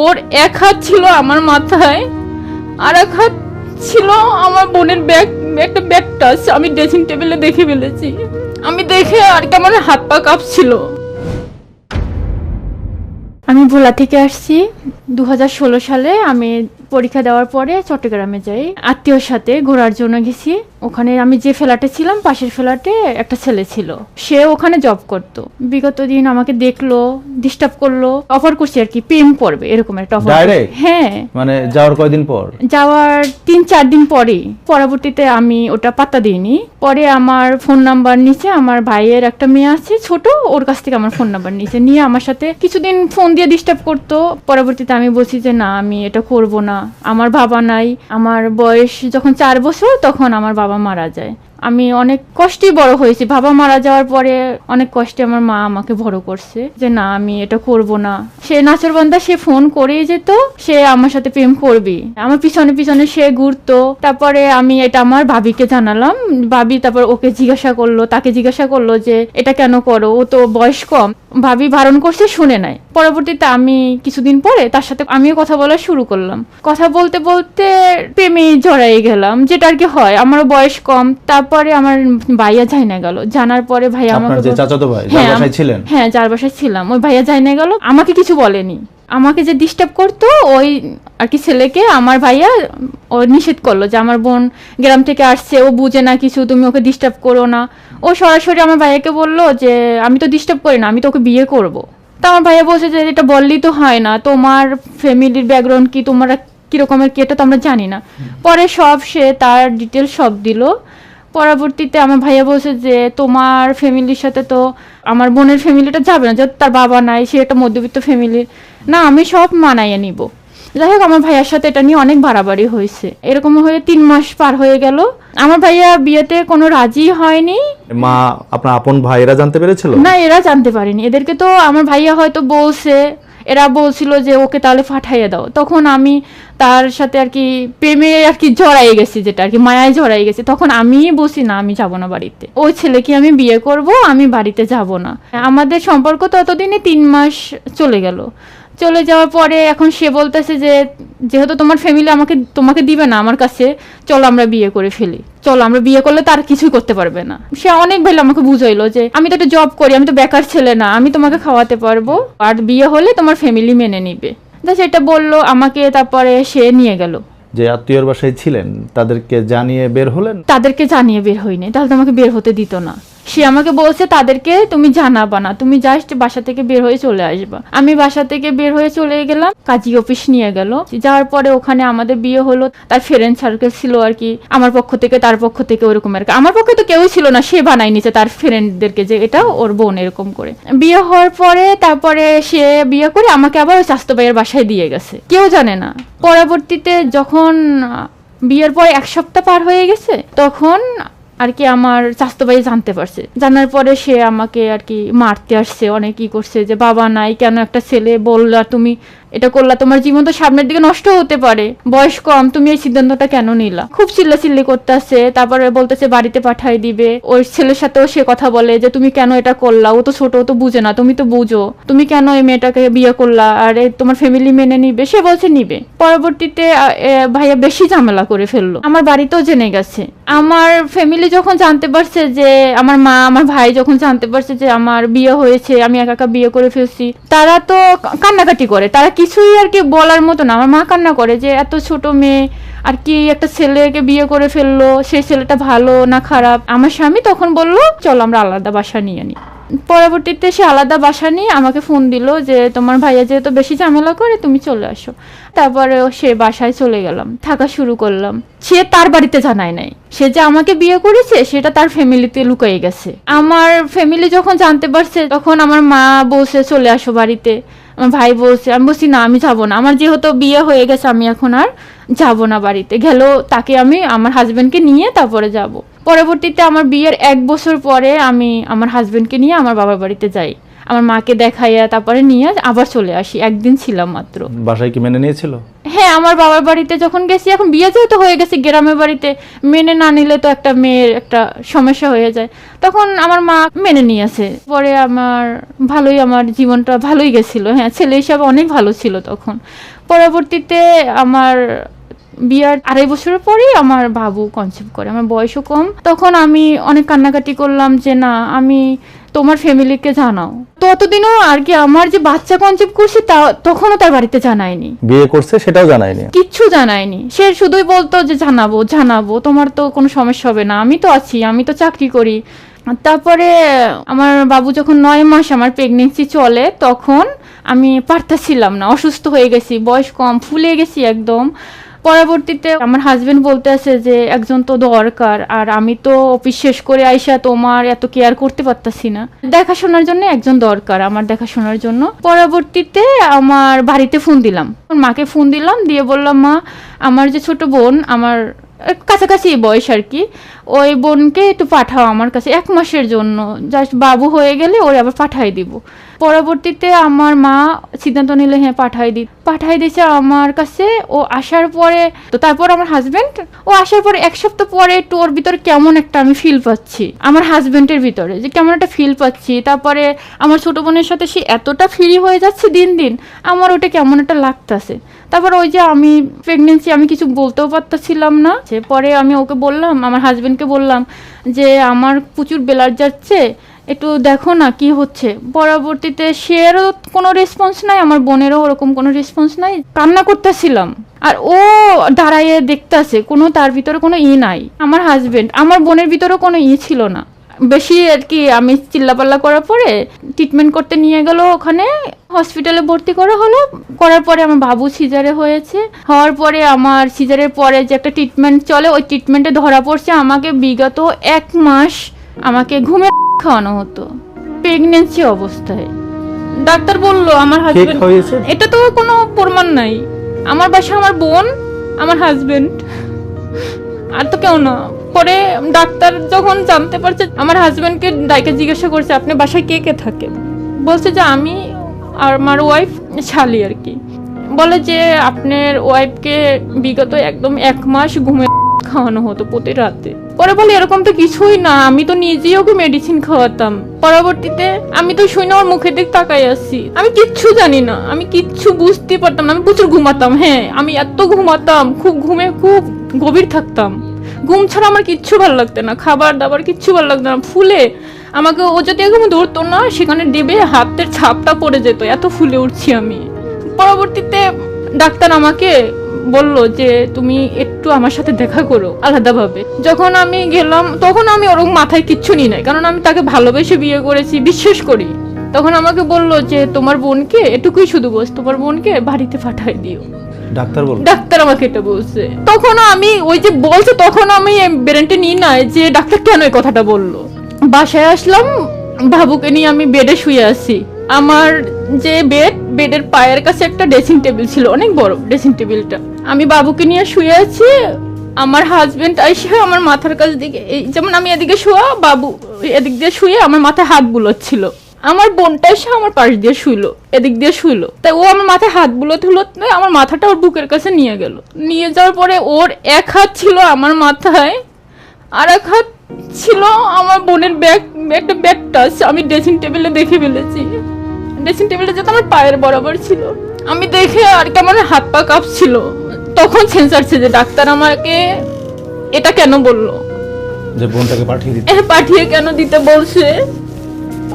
ওর এক হাত ছিল আমার মাথায়, আর এক হাত ছিল আমার বোনের একটা ব্যাগ টাচ আমি ড্রেসিং টেবিলে দেখে ফেলেছি। আমি দেখে আর কি আমার হাত পা কাঁপছিল। আমি ভোলা থেকে আসছি 2016 সালে। আমি পরীক্ষা দেওয়ার পরে চট্টগ্রামে যাই, আত্মীয়র সাথে ঘোরার জন্য গেছি। ওখানে আমি যে ফ্ল্যাটে ছিলাম, পাশের ফ্ল্যাটে একটা ছেলে ছিল, সে ওখানে জব করতো। বিগত দিন আমাকে দেখলো, ডিস্টার্ব করলো, অফার করছে আর কি প্রেম করবে, এরকম একটা অফার। হ্যাঁ, মানে যাওয়ার কয়দিন পর? যাওয়ার 3-4 দিন পরেই। পরবর্তীতে আমি ওটা পাত্তা দিইনি। পরে আমার ফোন নাম্বার নিচে, আমার ভাইয়ের একটা মেয়ে আছে ছোট, ওর কাছ থেকে আমার ফোন নাম্বার নিচে নিয়ে আমার সাথে কিছুদিন ফোন দিয়ে ডিস্টার্ব করতো। পরবর্তীতে আমি বলছি যে না, আমি এটা করব না, আমার বাবা নাই। আমার বয়স যখন 4 বছর তখন আমার বাবা মারা যায়। আমি অনেক কষ্টে বড় হয়েছি। বাবা মারা যাওয়ার পরে অনেক কষ্টে আমার মা আমাকে বড় করছে যে না, আমি এটা করব না। সে নাচরবান্ধা, সে ফোন করেই যেত, সে আমার সাথে প্রেম করবি, আমার পিছনে পিছনে সে ঘুরতো। তারপরে আমি এটা আমার ভাবিকে জানালাম। ভাবি তারপর ওকে জিজ্ঞাসা করলো, তাকে জিজ্ঞাসা করলো যে এটা কেন করো, ও তো বয়স কম। ভাবি বারণ করছে, শুনে নাই। পরবর্তীতে আমি কিছুদিন পরে তার সাথে আমিও কথা বলা শুরু করলাম। কথা বলতে বলতে প্রেমে জড়াই গেলাম, যেটা আর কি হয়। আমারও বয়স কম। তারপরে আমার ভাইয়া যাই না গেল। জানার পরে ভাইয়া আমাকে, যে চাচাতো ভাই যার বাসায় ছিলেন? হ্যাঁ, যার বাসায় ছিলাম, ওই ভাইয়া যাই না গেল, আমাকে কিছু বলেনি। আমাকে যে ডিস্টার্ব করতো ওই আর কি ছেলেকে আমার ভাইয়া ও নিষেধ করলো যে আমার বোন গ্রাম থেকে আসছে, ও বুঝে না কিছু, তুমি ওকে ডিস্টার্ব করো না। ও সরাসরি আমার ভাইয়াকে বললো যে আমি তো ডিস্টার্ব করি না, আমি তো ওকে বিয়ে করবো। তা আমার ভাইয়া বলছে যে এটা বললেই তো হয় না, তোমার ফ্যামিলির ব্যাকগ্রাউন্ড কি, তোমরা কিরকমের কি, এটা তো আমরা জানি না। পরে সব সে তার ডিটেলস সব দিল। পরবর্তীতে আমার ভাইয়া বলছে যে তোমার ফ্যামিলির সাথে তো আমার বোনের ফ্যামিলিটা যাবে না, যেহেতু তার বাবা নাই, সে একটা মধ্যবিত্ত ফ্যামিলির, না আমি সব মানাইয়ে নিব। যাই হোক, আমার ভাইয়ার সাথে এটা নিয়ে অনেক বাড়াবাড়ি হয়েছে। এরকম হয়ে 3 মাস পার হয়ে গেল। আমার ভাইয়া বিয়েতে কোনো রাজি হয়নি। মা আপনার আপন ভাইরা জানতে পেরেছিল? না, এরা জানতে পারেনি। এদেরকে তো আমার ভাইয়া হয়তো বলছে, এরা বলছিল যে ওকে তাহলে পাঠাইয়ে দাও। তখন আমি তার সাথে আর কি প্রেমে আর কি জড়াই গেছি, যেটা আর কি মায়ায় জড়াই গেছি। তখন আমি বলছি না, আমি যাব না বাড়িতে, ওই ছেলেকে আমি বিয়ে করব, আমি বাড়িতে যাব না। আমাদের সম্পর্ক ততদিনে 3 মাস চলে গেল। চলে যাওয়ার পরে এখন সে বলতেছে যে যেহেতু তোমার ফ্যামিলি তোমাকে দিবে না আমার কাছে, চলো আমরা বিয়ে করে ফেলি, চলো আমরা বিয়ে করলে তার কিছুই করতে পারবে না। সে অনেক ভাই আমাকে বুঝাইলো যে আমি তো একটা জব করি, আমি তো বেকার ছেলে না, আমি তোমাকে খাওয়াতে পারবো, আর বিয়ে হলে তোমার ফ্যামিলি মেনে নিবে। সেটা বললো আমাকে। তারপরে সে নিয়ে গেল। যে আত্মীয়র বাসায় ছিলেন তাদেরকে জানিয়ে বের হলেন? তাদেরকে জানিয়ে বের হইনি, তাহলে তো আমাকে বের হতে দিত না। সে আমাকে বলছে তাদেরকে তুমি জানাবা না, তুমি জাস্ট বাসা থেকে বের হয়ে চলে আসবা। আমি বাসা থেকে বের হয়ে চলে গেলাম, কাজী অফিস নিয়ে গেল। যাওয়ার পরে ওখানে আমাদের বিয়ে হলো। তার ফ্রেন্ড সার্কেল ছিল আর কি, আমার পক্ষ থেকে তার পক্ষ থেকে, ওরকম আর কি। আমার পক্ষে তো কেউই ছিল না, সে বানাই নিছে তার ফ্রেন্ডদেরকে যে এটা ওর বোন, এরকম করে। বিয়ে হওয়ার পরে তারপরে সে বিয়ে করে আমাকে আবার ওই স্বাস্থ্য ভাইয়ের বাসায় দিয়ে গেছে, কেউ জানে না। পরবর্তীতে যখন বিয়ের পর 1 সপ্তাহ পার হয়ে গেছে, তখন আর কি আমার স্বাস্থ্য ভাই জানতে পারছে। জানার পরে সে আমাকে আর কি মারতে আসছে, অনেক কি করছে যে বাবা নাই, কেন একটা ছেলে বললা তুমি এটা করলা, তোমার জীবন তো সামনের দিকে নষ্ট হতে পারে, বয়স কম, তুমি এই সিদ্ধান্তটা কেন নিলা। খুব চিল্লাচিল্লি করতে আসছে। তারপরে বলতেছে বাড়িতে পাঠাই দিবে। ওই ছেলের সাথেও সে কথা বলে যে তুমি কেন এটা করলা, ও তো ছোট, ও তো বুঝে না, তুমি তো বুঝো, তুমি কেন এই মেয়েটাকে বিয়ে করলা, আর তোমার ফ্যামিলি মেনে নিবে। সে বলছে নিবে। পরবর্তীতে ভাইয়া বেশি ঝামেলা করে ফেললো, আমার বাড়িতেও জেনে গেছে। আমার ফ্যামিলি যখন জানতে পারছে, যে আমার মা আমার ভাই যখন জানতে পারছে যে আমার বিয়ে হয়েছে, আমি একা একা বিয়ে করে ফেলছি, তারা তো কান্নাকাটি করে। তারা কিছুই আর কি বলার মতো না। আমার মা কান্না করে যে এত ছোট মেয়ে আর কি একটা ছেলেকে বিয়ে করে ফেললো, সেই ছেলেটা ভালো না খারাপ। আমার স্বামী তখন বললো চলো আমরা আলাদা বাসা নিয়ে নিই। পরবর্তীতে সে আলাদা বাসা নিয়ে আমাকে ফোন দিল যে তোমার ভাইয়া যেহেতু বেশি ঝামেলা করে, তুমি চলে আসো। তারপরে সে বাসায় চলে গেলাম, থাকা শুরু করলাম। সে তার বাড়িতে জানায় নাই, সে যে আমাকে বিয়ে করেছে সেটা তার ফ্যামিলিতে লুকিয়ে গেছে। আমার ফ্যামিলি যখন জানতে পারছে, তখন আমার মা বলছে চলে আসো বাড়িতে। আমার ভাই বলছে, আমি বলছি না, আমি যাবো না, আমার যেহেতু বিয়ে হয়ে গেছে, আমি এখন আর যাবো না বাড়িতে। গেলেও তাকে আমি আমার হাজবেন্ডকে নিয়ে তারপরে যাব। পরবর্তীতে আমার বিয়ের 1 বছর পরে আমি আমার হাজবেন্ডকে নিয়ে আমার বাবার বাড়িতে যাই, আমার মাকে দেখাইয়া তারপরে নিয়ে আবার চলে আসি। 1 দিন ছিলাম মাত্র। বাসায় কি মেনে নিয়েছিল? হ্যাঁ, আমার বাবার বাড়িতে যখন গেছি, এখন বিয়ে যেহেতু হয়ে গেছে গ্রামের বাড়িতে, মেনে না নিলে তো একটা মেয়ের একটা সমস্যা হয়ে যায়, তখন আমার মা মেনে নিয়েছে। পরে আমার জীবনটা ভালোই গেছিল। হ্যাঁ, ছেলে হিসাবে অনেক ভালো ছিল তখন। পরবর্তীতে আমার বিয়ার 2.5 বছরের পরেই আমার বাবু কনসেপ্ট করে, আমার বয়সও কম। তখন আমি অনেক কান্নাকাটি করলাম যে না, আমি তোমার ফ্যামিলিকে জানাও। ততদিনও আর কি আমার যে বাচ্চা কনসেপ্ট করছি তখনও তার বাড়িতে জানায়নি। বিয়ে করছে সেটাও জানায়নি? কিচ্ছু জানায়নি। সে শুধুই বলতো যে জানাবো, তোমার তো কোনো সমস্যা হবে না, আমি তো আছি, আমি তো চাকরি করি। তারপরে আমার বাবু যখন 9 মাস আমার প্রেগনেন্সি চলে, তখন আমি পারতেছিলাম না, অসুস্থ হয়ে গেছি, বয়স কম, ফুলে গেছি একদম। পরবর্তীতে আমার হাজবেন্ড বলতে আছে যে একজন তো দরকার, আর আমি তো অফিস শেষ করে আইসা তোমার এত কেয়ার করতে পারতাছি না, দেখাশোনার জন্য একজন দরকার, আমার দেখাশোনার জন্য। পরবর্তীতে আমার বাড়িতে ফোন দিলাম, মাকে ফোন দিলাম, দিয়ে বললাম মা, আমার যে ছোট বোন, আমার কাছাকাছি বয়স আর কি, ওই বোনকে একটু পাঠাও আমার কাছে 1 মাসের জন্য, জাস্ট বাবু হয়ে গেলে ওর আবার পাঠাই দিব। পরবর্তীতে আমার মা সিদ্ধান্ত নিলে হ্যাঁ পাঠাই দিয়েছে আমার কাছে। ও আসার পরে তো তারপর আমার হাজবেন্ড ও আসার পরে 1 সপ্তাহ পরে একটু ওর ভিতরে কেমন একটা আমি ফিল পাচ্ছি, আমার হাজবেন্ডের ভিতরে যে কেমন একটা ফিল পাচ্ছি। তারপরে আমার ছোট বোনের সাথে সে এতটা ফ্রি হয়ে যাচ্ছে দিন দিন, আমার ওটা কেমন একটা লাগতেছে। তারপর ওই যে আমি প্রেগনেন্সি, আমি কিছু বলতেও পারতেছিলাম না। পরে আমি ওকে বললাম, আমার হাজবেন্ডকে বললাম যে আমার প্রচুর ব্লাড যাচ্ছে, একটু দেখো না কি হচ্ছে। পরবর্তীতে সেরও কোনো রেসপন্স নাই, আমার বোনেরও ওরকম কোনো রেসপন্স নাই। কান্না করতেছিলাম আর ও দাঁড়াইয়ে দেখতেছে, কোনো তার ভিতরে কোনো নাই। আমার হাজবেন্ড, আমার বোনের ভিতরেও কোনো ছিল না বেশি আর কি। আমি চিল্লাপাল্লা করার পরে ট্রিটমেন্ট করতে নিয়ে গেল, ওখানে হসপিটালে ভর্তি করার পরে আমার বাবু সিজারে হয়েছে। হওয়ার পরে আমার সিজারের পরে যে একটা ট্রিটমেন্ট চলে, ওই ট্রিটমেন্টে ধরা পড়ছে আমাকে বিগত 1 মাস আমাকে ঘুমে খাওয়ানো হতো প্রেগনেন্সি অবস্থায়। ডাক্তার বলল আমার হাজবেন্ড, এটা তো কোনো প্রমাণ নাই, আমার বাসা আমার বোন, আমার হাজবেন্ড, আর তো কেউ না। পরে ডাক্তার যখন জানতে পারছে, আমার হাজবেন্ডকে ডাইকে জিজ্ঞাসা করছে আপনি বাসায় কে কে থাকে, বলছে যে আমি আর আমার ওয়াইফ শালি আর কি। বলে যে আপনার ওয়াইফকে বিগত একদম 1 মাস ঘুমে খাওয়ানো হতো প্রতি রাতে। পরে বলে এরকম তো কিছুই না, আমি তো নিজেই ওকে মেডিসিন খাওয়াতাম। পরবর্তীতে আমি তো শুনে ওর মুখের দিক তাকাই আসছি, আমি কিচ্ছু জানি না, আমি কিচ্ছু বুঝতে পারতাম না। আমি প্রচুর ঘুমাতাম, হ্যাঁ আমি এত ঘুমাতাম, খুব গভীর থাকতাম। ঘুম ছাড়া আমার কিচ্ছু ভালো লাগতো না, খাবার দাবার কিচ্ছু ভালো লাগতো না। ফুলে আমাকে ও যদি একদম ধরতো না, সেখানে ডেবে হাতের ছাপটা পড়ে যেত, এত ফুলে উঠছি আমি। পরবর্তীতে ডাক্তার আমাকে বলল যে তুমি একটু আমার সাথে দেখা করো আলাদাভাবে। যখন আমি গেলাম তখন আমি ওরকম মাথায় কিচ্ছু নিই নাই, কারণ আমি তাকে ভালোবেসে বিয়ে করেছি, বিশ্বাস করি। তখন আমাকে বলল যে তোমার বোনকে এটুকুই শুধু বস, তোমার বোনকে বাড়িতে পাঠাই দিও। ডাক্তার আমাকে এটা বলছে। তখন আমি ওই যে বলছে, তখন আমি ব্রেনটে নিই নাই যে ডাক্তার কেন এই কথাটা বললো। বাসায় আসলাম, বাবুকে নিয়ে আমি বেডে শুয়ে আছি। আমার যে বেডের পায়ের কাছে একটা ড্রেসিং টেবিল ছিল, অনেক বড় ড্রেসিং টেবিলটা, আমি বাবুকে নিয়ে শুয়ে আছি। আমার হাজবেন্ড আইসে আমার মাথার কাছ দিকে, যেমন আমি এদিকে শোয়া, বাবু এদিক দিয়ে শুয়ে আমার মাথায় হাত বুলোচ্ছিল। আমার বোনটা এসে আমার পাশ দিয়ে শুইলো, এদিক দিয়ে শুইলো। তাই ও আমার মাথায় হাত বুলোতে আমার মাথাটা ওর বুকের কাছে নিয়ে গেল। নিয়ে যাওয়ার পরে ওর 1 হাত ছিল আমার মাথায়, আর 1 হাত ছিল আমার বোনের একটা ব্যাগটা আমি ড্রেসিং টেবিলে দেখে ফেলেছি। ড্রেসিং টেবিলটা যেটা আমার পায়ের বরাবর ছিল, আমি দেখে আর কি আমার হাত পা কাঁপছিল। তখন সেন্স আসছে যে ডাক্তার আমাকে এটা কেন বললো, যে বোনটাকে পাঠিয়ে কেন দিতে বলছে।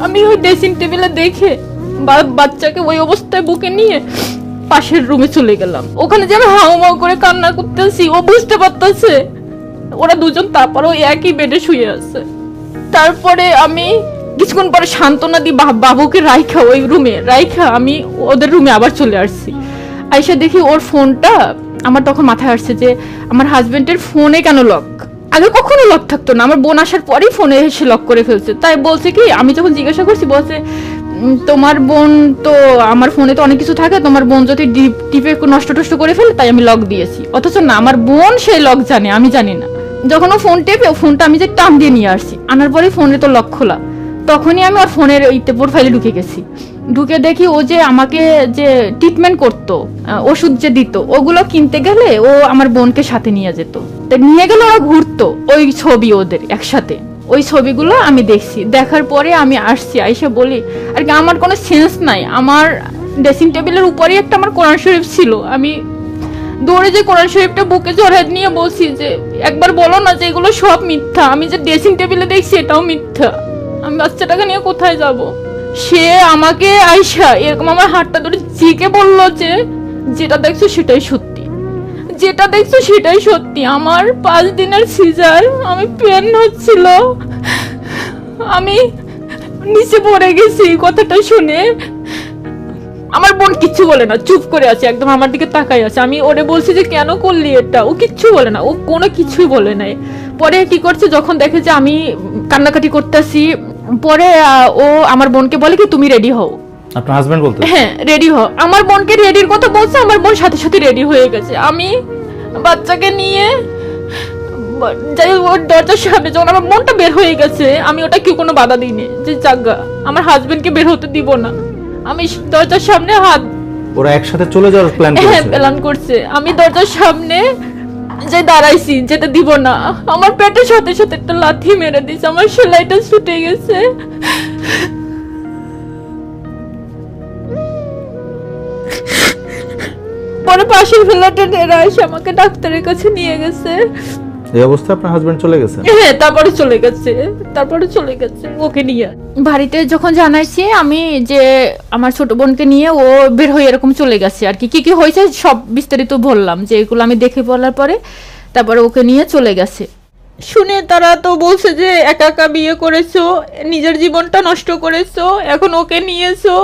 আমি ওই ড্রেসিং টেবিলে দেখে বাচ্চাকে ওই অবস্থায় বুকে নিয়ে পাশের রুমে চলে গেলাম। ওখানে যে আমি হাউমাউ করে কান্না করতেছি, ও বুঝতে পারতেছে, ওরা দুজন তারপরেও একই বেডে শুয়ে আছে। তারপরে আমি কিছুক্ষণ পরে সান্ত্বনা দিই বাবুকে রাইখা ওই রুমে রাইখা আমি ওদের রুমে আবার চলে আসছি। আইসা দেখি ওর ফোনটা, আমার তখন মাথায় আসছে যে আমার হাজবেন্ডের ফোনে কেন লক, আগে কখনো লক থাকতো না, আমার বোন আসার পরেই ফোনে এসে লক করে ফেলছে। তাই বলছে কি, আমি যখন জিজ্ঞাসা করছি বলছে তোমার বোন তো আমার ফোনে তো অনেক কিছু থাকে, তোমার বোন যদি টিপে নষ্ট করে ফেলে তাই আমি লক দিয়েছি। অথচ না, আমার বোন সেই লক জানে, আমি জানি না। যখন ও ফোন টেপে, ফোনটা আমি যে টান দিয়ে নিয়ে আসছি, আনার পরে ফোনে তো লক খোলা, তখনই আমি ওর ফোনের প্রোফাইলে ঢুকে গেছি। ঢুকে দেখি ও যে আমাকে যে ট্রিটমেন্ট করতো, ওষুধ যে দিত, ওগুলো কিনতে গেলে ও আমার বোনকে সাথে নিয়ে যেত। তো নিয়ে গেলে ওরা ঘুরতো, ওই ছবি ওদের একসাথে, ওই ছবিগুলো আমি দেখছি। দেখার পরে আমি আসছি, আইসে বলি আর কি আমার কোনো সেন্স নাই। আমার ড্রেসিং টেবিলের উপরেই একটা আমার কোরআন শরীফ ছিল। আমি দৌড়ে যে কোরআন শরীফটা বুকে জড়ায় নিয়ে বলছি যে একবার বলো না যে এগুলো সব মিথ্যা, আমি যে ড্রেসিং টেবিলে দেখছি এটাও মিথ্যা, আমি বাচ্চাটাকে নিয়ে কোথায় যাব। সে আমাকে আইসা এরকম আমার হাতটা ধরে জিকে বললো যে যেটা দেখছো সেটাই সত্যি, যেটা দেখছো সেটাই সত্যি। আমার 5 দিনের সিজার, আমি পেন হচ্ছিল, আমি নিচে পড়ে গেছি। কথাটা শুনে আমার বোন কিচ্ছু বলে না, চুপ করে আছে, একদম আমার দিকে তাকাই আছে। আমি ওরে বলছি যে কেন করলি এটা, ও কিচ্ছু বলে না, ও কোনো কিছুই বলে নাই। পরে কি করছে, যখন দেখে যে আমি কান্নাকাটি করতেছি, পরে ও আমার বোনকে বলে কি তুমি রেডি হও। আপনার হাজবেন্ড বলতে? হ্যাঁ রেডি হও। আমার বোনকে রেডির কথা বলছে, আমার বোন সাথে সাথে রেডি হয়ে গেছে। আমি বাচ্চাকে নিয়ে যাই ওর দরজার সামনে, যখন আমার বোনটা বের হয়ে গেছে, আমি ওটা কেউ কোনো বাধা দিইনি যে জাগা আমার হাজবেন্ডকে বের হতে দিব না। আমি দরজার সামনে হাত, ওরা একসাথে চলে যাওয়ার প্ল্যান হ্যাঁ করেছে? প্ল্যান করছে। আমি দরজার সামনে যে দাঁড়াইছি, যেতে দিব না। আমার পেটের সাথে সাথে একটা লাথি মেরে দিছে, আমার সেলাইটা ছুটে গেছে। পরে পাশের ফ্ল্যাটে এরা এসে আমাকে ডাক্তারের কাছে নিয়ে গেছে। এই অবস্থায় আপনার হাজবেন্ড চলে গেছে? হ্যাঁ তারপরে চলে গেছে ওকে নিয়ে। বাড়িতে যখন জানাইছি আমি যে আমার ছোট বোনকে নিয়ে ও বের হয়ে এরকম চলে গেছে আর কি কি হয়েছে সব বিস্তারিত বললাম, যে এগুলো আমি দেখে বলার পরে তারপরে ওকে নিয়ে চলে গেছে। শুনে তারা তো বলছে যে একা একা বিয়ে করেছো, নিজের জীবনটা নষ্ট করেছো, এখন ওকে নিয়েছো,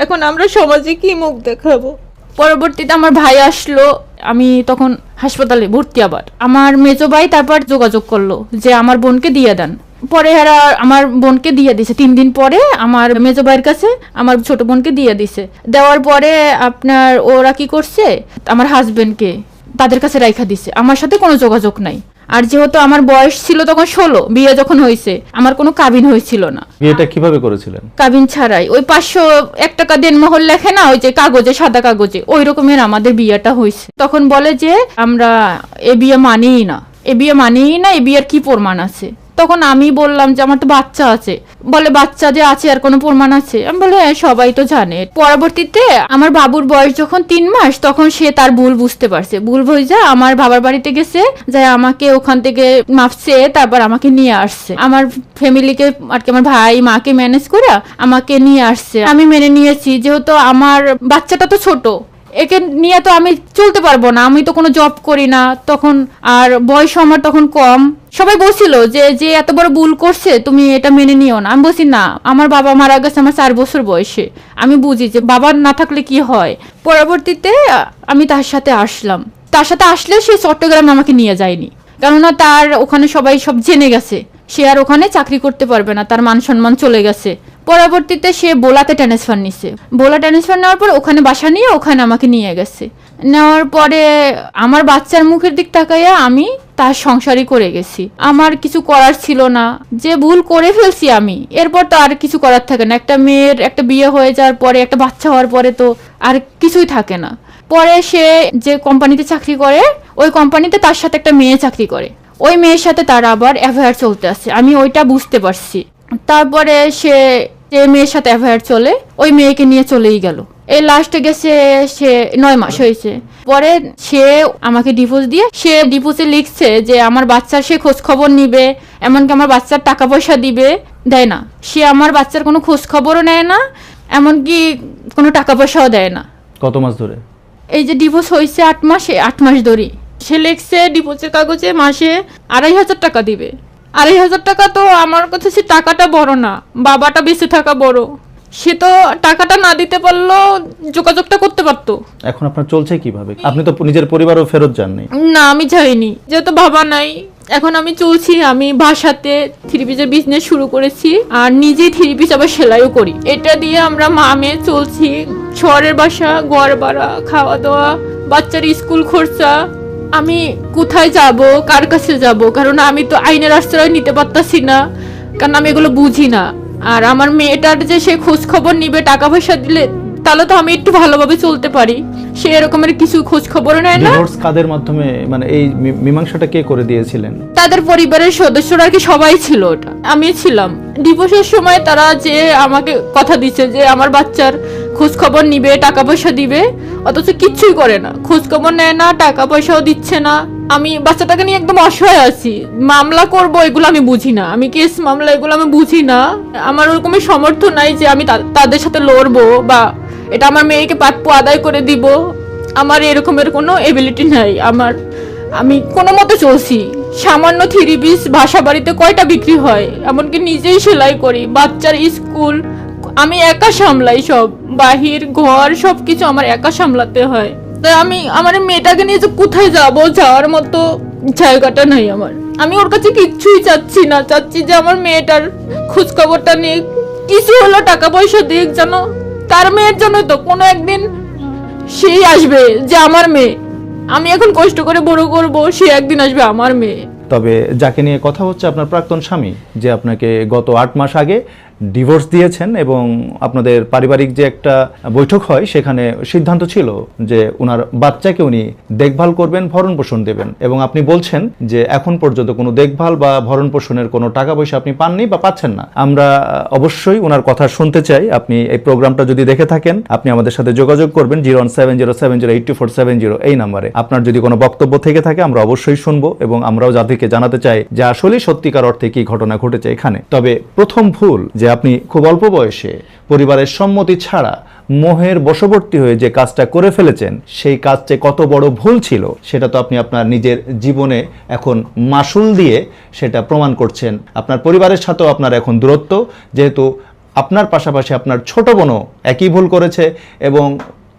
এখন আমরা সমাজে কি মুখ দেখাবো। পরবর্তীতে আমার ভাই আসলো, আমি তখন হাসপাতালে ভর্তি। আবার আমার মেজো ভাই তারপর যোগাযোগ করলো যে আমার বোনকে দিয়ে দেন। পরে এরা আমার বোনকে দিয়ে দিছে। 3 দিন পরে আমার মেজো ভাইয়ের কাছে আমার ছোট বোনকে দিয়ে দিছে। দেওয়ার পরে আপনার ওরা কি করছে, আমার হাজবেন্ডকে তাদের কাছে রাইখা দিছে, আমার সাথে কোনো যোগাযোগ নাই। আর যেহেতু আমার বয়স ছিল তখন 16, বিয়ে যখন হয়েছে, আমার কোনো কাবিন হয়েছিল না। বিয়েটা কিভাবে করেছিলেন? কাবিন ছাড়াই, ওই 501 টাকা দেনমোহর লেখে না, ওই যে কাগজে, সাদা কাগজে, ওই রকমের আমাদের বিয়েটা হয়েছে। তখন বলে যে আমরা এ বিয়ে মানিই না, এ বিয়ের কি প্রমাণ আছে। তখন আমি বললাম যে আমার তো বাচ্চা আছে। বলে বাচ্চা যে আছে আর কোনো প্রমাণ আছে? আমি বলে হ্যাঁ সবাই তো জানে। পরবর্তীতে আমার বাবুর বয়স যখন 3 মাস, তখন সে তার ভুল বুঝতে পারছে, ভুল বুঝে আমার বাবার বাড়িতে গেছে, যে আমাকে ওখান থেকে মাপছে, তারপর আমাকে নিয়ে আসছে। আমার ফ্যামিলিকে আর কি, আমার ভাই মাকে ম্যানেজ করে আমাকে নিয়ে আসছে। আমি মেনে নিয়েছি, যেহেতু আমার বাচ্চাটা তো ছোট, একে নিয়ে তো আমি চলতে পারবো না, আমি তো কোনো জব করি না তখন, আর বয়স আমার তখন কম। সবাই বলছিল যে যে এত বড় ভুল করছে তুমি এটা মেনে নিও না। আমি বলছি না, আমার বাবা মারা গেছে আমার 4 বছর বয়সে, আমি বুঝি যে বাবা না থাকলে কি হয়। পরবর্তীতে আমি তার সাথে আসলাম। তার সাথে আসলে সে চট্টগ্রামে আমাকে নিয়ে যায়নি, কেননা তার ওখানে সবাই সব জেনে গেছে, সে আর ওখানে চাকরি করতে পারবে না, তার মান সম্মান চলে গেছে। পরবর্তীতে সে বোলাতে ট্রান্সফার নিছে। বোলা ট্রান্সফার নেওয়ার পর ওখানে বাসা নিয়ে ওখানে আমাকে নিয়ে গেছে। নেওয়ার পরে আমার বাচ্চার মুখের দিক তাকাইয়া আমি তার সংসারই করে গেছি। আমার কিছু করার ছিল না, যে ভুল করে ফেলছি আমি, এরপর তো আর কিছু করার থাকে না। একটা মেয়ের একটা বিয়ে হয়ে যাওয়ার পরে, একটা বাচ্চা হওয়ার পরে তো আর কিছুই থাকে না। পরে সে যে কোম্পানিতে চাকরি করে, ওই কোম্পানিতে তার সাথে একটা মেয়ে চাকরি করে, ওই মেয়ের সাথে তার আবার অ্যাফেয়ার চলতে আছে, আমি ওইটা বুঝতে পারছি। তারপরে সে যে মেয়ের সাথে অ্যাফেয়ার চলে, ওই মেয়েকে নিয়ে চলেই গেল। এই লাস্টে গেছে সে 9 মাস হয়েছে। পরে সে আমাকে ডিভোর্স দিয়ে, সে ডিভোর্সে লিখছে যে আমার বাচ্চার সে খোঁজ খবর নিবে, এমনকি আমার বাচ্চার টাকা পয়সা দিবে, দেয় না। সে আমার বাচ্চার কোনো খোঁজ খবরও নেয় না, এমনকি কোনো টাকা পয়সাও দেয় না। কত মাস ধরে? এই যে ডিভোর্স হয়েছে 8 মাসে, 8 মাস ধরে সে লিখছে ডিভোর্সের কাগজে মাসে 2,500 টাকা দিবে। 2,500 টাকা তো আমার কাছে, সে টাকাটা বড় না, বাবাটা বেঁচে থাকা বড়। সে তো টাকাটা না দিতে পারলেও যোগাযোগটা করতে পারতো। এখন আপনার চলছে কিভাবে? আপনি তো নিজের পরিবারও ফেরত যাননি। না আমি যাইনি, যেহেতু বাবা নাই। এখন আমি চলছি, আমি বাসাতে 3 পিসের বিজনেস শুরু করেছি, আর নিজেই 3 পিস আবার সেলাইও করি। এটা দিয়ে আমরা মা মেয়ে চলছি। শহরের বাসা, ঘর ভাড়া, খাওয়া দাওয়া, বাচ্চার স্কুল খরচা। আমি কোথায় যাব, কার কাছে যাব, কারণ আমি তো আইনের আশ্রয় নিতে পারতাছি না, কারণ আমি এগুলো বুঝি না। আর আমার মেয়েটার যে সে খোঁজ খবর নিবে টাকা পয়সা দিলে তাহলে তো আমি একটু ভালোভাবে চলতে পারি, সে এরকমের কিছু খোঁজ খবর নেয় না। ডিভোর্স কাদের মাধ্যমে, মানে এই মীমাংসাটা কে করে দিয়েছিলেন? তাদের পরিবারের সদস্যরা আর কি সবাই ছিল, ওটা আমি ছিলাম। ডিভোর্সের সময় তারা যে আমাকে কথা দিচ্ছে যে আমার বাচ্চার খোঁজ খবর নিবে, টাকা পয়সা দিবে, অথচ কিচ্ছুই করে না, খোঁজ খবর নেয় না, টাকা পয়সাও দিচ্ছে না। আমি বাচ্চাটাকে নিয়ে একদম অসহায় আছি। মামলা করব এগুলো আমি বুঝি না, আমি কেস মামলা এগুলো আমি বুঝি না। আমার ওরকমের সামর্থ্য নাই যে আমি তাদের সাথে লড়বো বা এটা আমার মেয়েকে প্রাপ্য আদায় করে দিব। আমার এরকমের কোনো এবিলিটি নাই। আমি কোনো মতে চলছি। সামান্য 3 পিস ভাষা বাড়িতে কয়টা বিক্রি হয়, এমনকি নিজেই সেলাই করি, বাচ্চার স্কুল আমি একা সামলাই, সব বাহির ঘর সবকিছু আমার একা সামলাতে হয়। তাই আমি আমার মেয়েটাকে নিয়ে যে কোথায় যাবো, যাওয়ার মতো জায়গাটা নাই আমার। আমি ওর কাছে কিচ্ছুই চাচ্ছি না, চাচ্ছি যে আমার মেয়েটার খোঁজ খবরটা নিয়ে কিছু হলো টাকা পয়সা দিক, যেন তার মেয়ের জন্য তো কোনো একদিন সেই আসবে যে আমার মেয়ে, আমি এখন কষ্ট করে বড় করব, সে একদিন আসবে আমার মেয়ে। তবে যাকে নিয়ে কথা হচ্ছে আপনার প্রাক্তন স্বামী, যে আপনাকে গত 8 মাস আগে ডিভোর্স দিয়েছেন এবং আপনাদের পারিবারিক যে একটা বৈঠক হয় সেখানে সিদ্ধান্ত ছিল যে ওনার বাচ্চাকে উনি দেখভাল করবেন, ভরণ পোষণ দেবেন, এবং আপনি বলছেন যে এখন পর্যন্ত কোনো দেখভাল বা ভরণ পোষণের কোনো টাকা পয়সা আপনি পাননি বা পাচ্ছেন না। আমরা অবশ্যই ওনার কথা শুনতে চাই। আপনি এই প্রোগ্রামটা যদি দেখে থাকেন আপনি আমাদের সাথে যোগাযোগ করবেন 01707082470 এই নাম্বারে। আপনার যদি কোনো বক্তব্য থেকে থাকে আমরা অবশ্যই শুনবো এবং আমরাও যাদেরকে জানাতে চাই যে আসলে সত্যিকার অর্থে কি ঘটনা ঘটেছে এখানে। তবে প্রথম ভুল যে আপনি খুব অল্প বয়সে পরিবারের সম্মতি ছাড়া মোহের বশবর্তী হয়ে যে কাজটা করে ফেলেছেন, সেই কাজটা কত বড় ভুল ছিল সেটা তো আপনি আপনার নিজের জীবনে এখন মাসুল দিয়ে সেটা প্রমাণ করছেন। আপনার পরিবারের সাথেও আপনার এখন দূরত্ব, যেহেতু আপনার পাশাপাশি আপনার ছোট বোনও একই ভুল করেছে এবং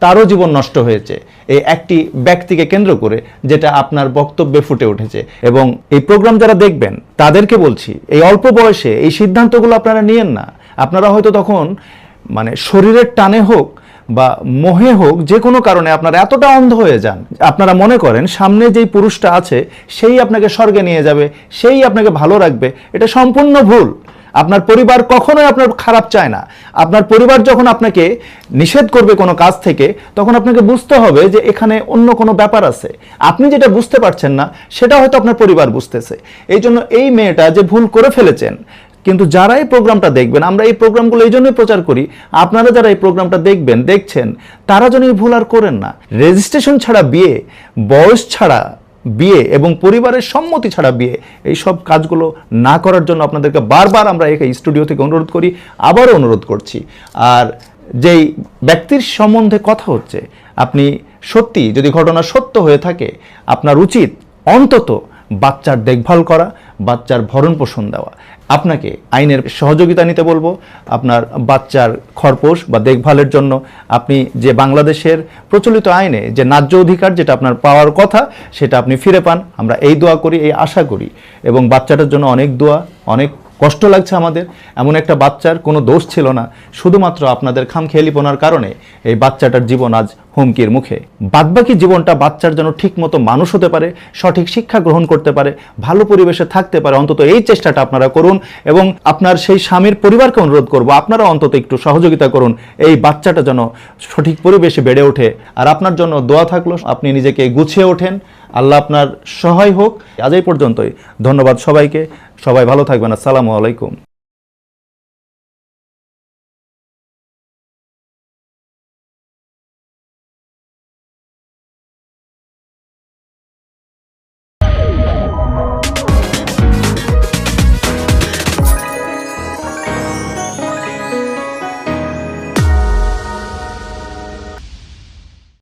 তারও জীবন নষ্ট হয়েছে এই একটি ব্যক্তিকে কেন্দ্র করে, যেটা আপনার বক্তব্যে ফুটে উঠেছে। এবং এই প্রোগ্রাম যারা দেখবেন তাদেরকে বলছি, এই অল্প বয়সে এই সিদ্ধান্তগুলো আপনারা নিয়েন না। আপনারা হয়তো তখন মানে শরীরের টানে হোক বা মোহে হোক, যে কোনো কারণে আপনারা এতটা অন্ধ হয়ে যান, আপনারা মনে করেন সামনে যেই পুরুষটা আছে সেই আপনাকে স্বর্গে নিয়ে যাবে, সেই আপনাকে ভালো রাখবে। এটা সম্পূর্ণ ভুল। আপনার পরিবার কখনোই আপনার খারাপ চায় না। আপনার পরিবার যখন আপনাকে নিষেধ করবে কোনো কাজ থেকে, তখন আপনাকে বুঝতে হবে যে এখানে অন্য কোনো ব্যাপার আছে। আপনি যেটা বুঝতে পারছেন না সেটা হয়তো আপনার পরিবার বুঝতেছে। এই জন্য এই মেয়েটা যে ভুল করে ফেলেছেন, কিন্তু যারা এই প্রোগ্রামটা দেখবেন, আমরা এই প্রোগ্রামগুলো এই জন্যই প্রচার করি, আপনারা যারা এই প্রোগ্রামটা দেখছেন তারা যেন এই ভুল আর করেন না। রেজিস্ট্রেশন ছাড়া বিয়ে, বয়স ছাড়া বিয়ে এবং পরিবারের সম্মতি ছাড়া বিয়ে, এই সব কাজগুলো না করার জন্য আপনাদেরকে বারবার আমরা এই স্টুডিও থেকে অনুরোধ করি, আবারও অনুরোধ করছি। আর যেই ব্যক্তির সম্বন্ধে কথা হচ্ছে, আপনি সত্যি যদি ঘটনা সত্য হয়ে থাকে, আপনার উচিত অন্তত বাচ্চার দেখভাল করা, বাচ্চার ভরণ পোষণ দেওয়া। আপনাকে আইনের সহযোগিতা নিতে বলবো। আপনার বাচ্চার খরপোশ বা দেখভালের জন্য আপনি যে বাংলাদেশের প্রচলিত আইনে যে ন্যায্য অধিকার যেটা আপনার পাওয়ার কথা সেটা আপনি ফিরে পান। আমরা এই দোয়া করি, এই আশা করি। এবং বাচ্চাটার জন্য অনেক দোয়া। অনেক কষ্ট লাগছে আমাদের, এমন একটা বাচ্চার কোনো দোষ ছিল না, শুধুমাত্র আপনাদের খামখেয়ালিপনার কারণে এই বাচ্চাটার জীবন আজ হুমকির মুখে। বাদবাকি জীবনটা বাচ্চার যেন ঠিক মতো মানুষ হতে পারে, সঠিক শিক্ষা গ্রহণ করতে পারে, ভালো পরিবেশে থাকতে পারে, অন্তত এই চেষ্টাটা আপনারা করুন। এবং আপনার সেই স্বামীর পরিবারকে অনুরোধ করব, আপনারা অন্তত একটু সহযোগিতা করুন এই বাচ্চাটা যেন সঠিক পরিবেশে বেড়ে ওঠে। আর আপনার জন্য দোয়া থাকলো, আপনি নিজেকে গুছিয়ে ওঠেন, আল্লাহ আপনার সহায় হোক। আজ এই পর্যন্তই। ধন্যবাদ সবাইকে। সবাই ভালো থাকবেন। আসসালামু আলাইকুম।